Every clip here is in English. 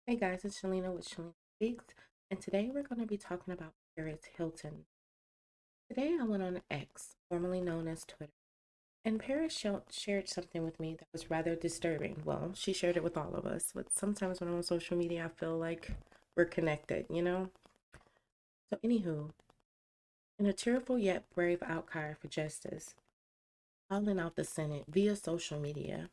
Hey guys, it's Shalina with Shalina Speaks, and today we're going to be talking about Paris Hilton. Today I went on X, formerly known as Twitter, and shared something with me that was rather disturbing. Well, she shared it with all of us, but sometimes when I'm on social media, I feel like we're connected. So, anywho, in a tearful yet brave outcry for justice, calling out the Senate via social media,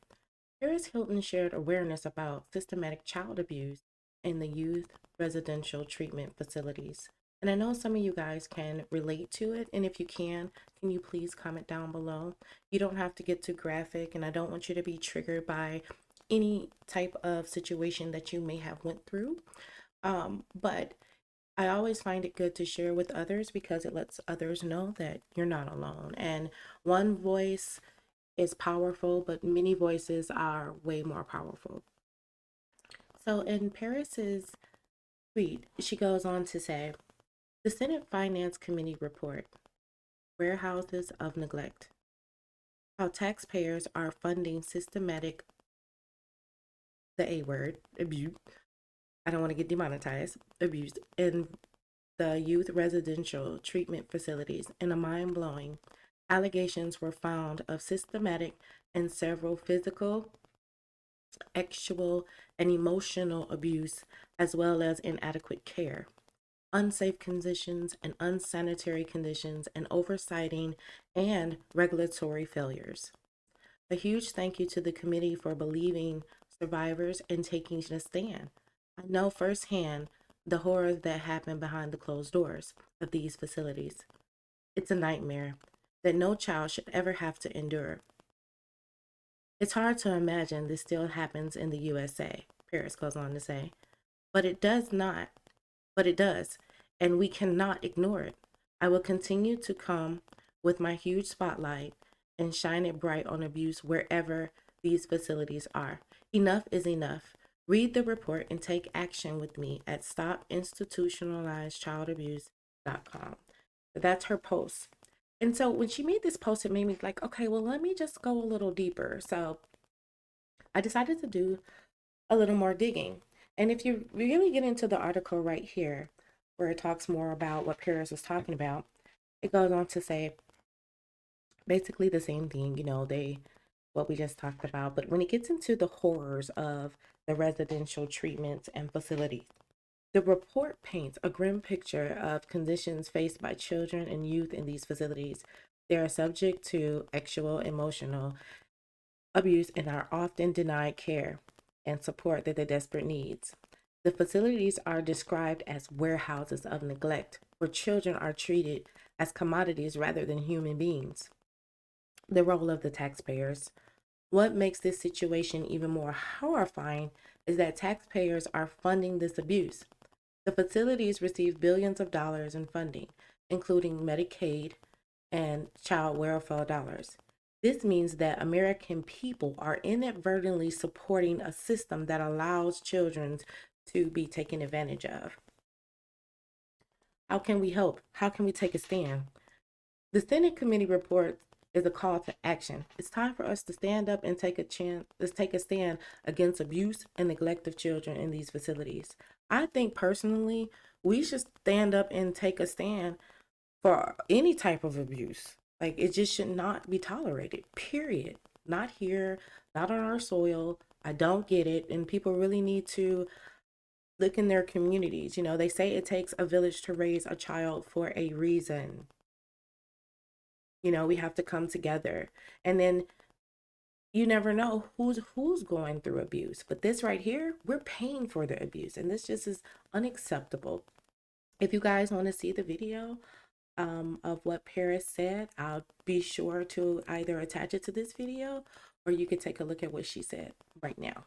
Paris Hilton shared awareness about systematic child abuse in the youth residential treatment facilities. And I know some of you guys can relate to it. And if you can you please comment down below? You don't have to get too graphic, and I don't want you to be triggered by any type of situation that you may have went through. But I always find it good to share with others because it lets others know that you're not alone. And one voice is powerful, but many voices are way more powerful. So in Paris's tweet, she goes on to say, the Senate Finance Committee report, Warehouses of Neglect, how taxpayers are funding systematic, the A word, abuse. I don't want to get demonetized, abuse in the youth residential treatment facilities. In a mind blowing, allegations were found of systematic and several physical, sexual, and emotional abuse, as well as inadequate care, unsafe conditions and unsanitary conditions, and oversighting and regulatory failures. A huge thank you to the committee for believing survivors and taking a stand. I know firsthand the horrors that happen behind the closed doors of these facilities. It's a nightmare that no child should ever have to endure. It's hard to imagine this still happens in the USA, Paris goes on to say. But it does not, but it does, and we cannot ignore it. I will continue to come with my huge spotlight and shine it bright on abuse wherever these facilities are. Enough is enough. Read the report and take action with me at stopinstitutionalizedchildabuse.com. That's her post. And so when she made this post, it made me like, okay, well, let me just go a little deeper. So I decided to do a little more digging. And if you really get into the article right here, where it talks more about what Paris was talking about, it goes on to say basically the same thing, what we just talked about. But when it gets into the horrors of the residential treatments and facilities, the report paints a grim picture of conditions faced by children and youth in these facilities. They are subject to sexual, emotional abuse and are often denied care and support that they desperate needs. The facilities are described as warehouses of neglect, where children are treated as commodities rather than human beings. The role of the taxpayers. What makes this situation even more horrifying is that taxpayers are funding this abuse. The facilities receive billions of dollars in funding, including Medicaid and child welfare dollars. This means that American people are inadvertently supporting a system that allows children to be taken advantage of. How can we help? How can we take a stand? The Senate committee report is a call to action. It's time for us to stand up and take a stand against abuse and neglect of children in these facilities. I think personally, we should stand up and take a stand for any type of abuse. Like, it just should not be tolerated, period. Not here, not on our soil. I don't get it. And people really need to look in their communities. They say it takes a village to raise a child for a reason. We have to come together. And then you never know who's going through abuse. But this right here, we're paying for the abuse. And this just is unacceptable. If you guys want to see the video, of what Paris said, I'll be sure to either attach it to this video or you could take a look at what she said right now.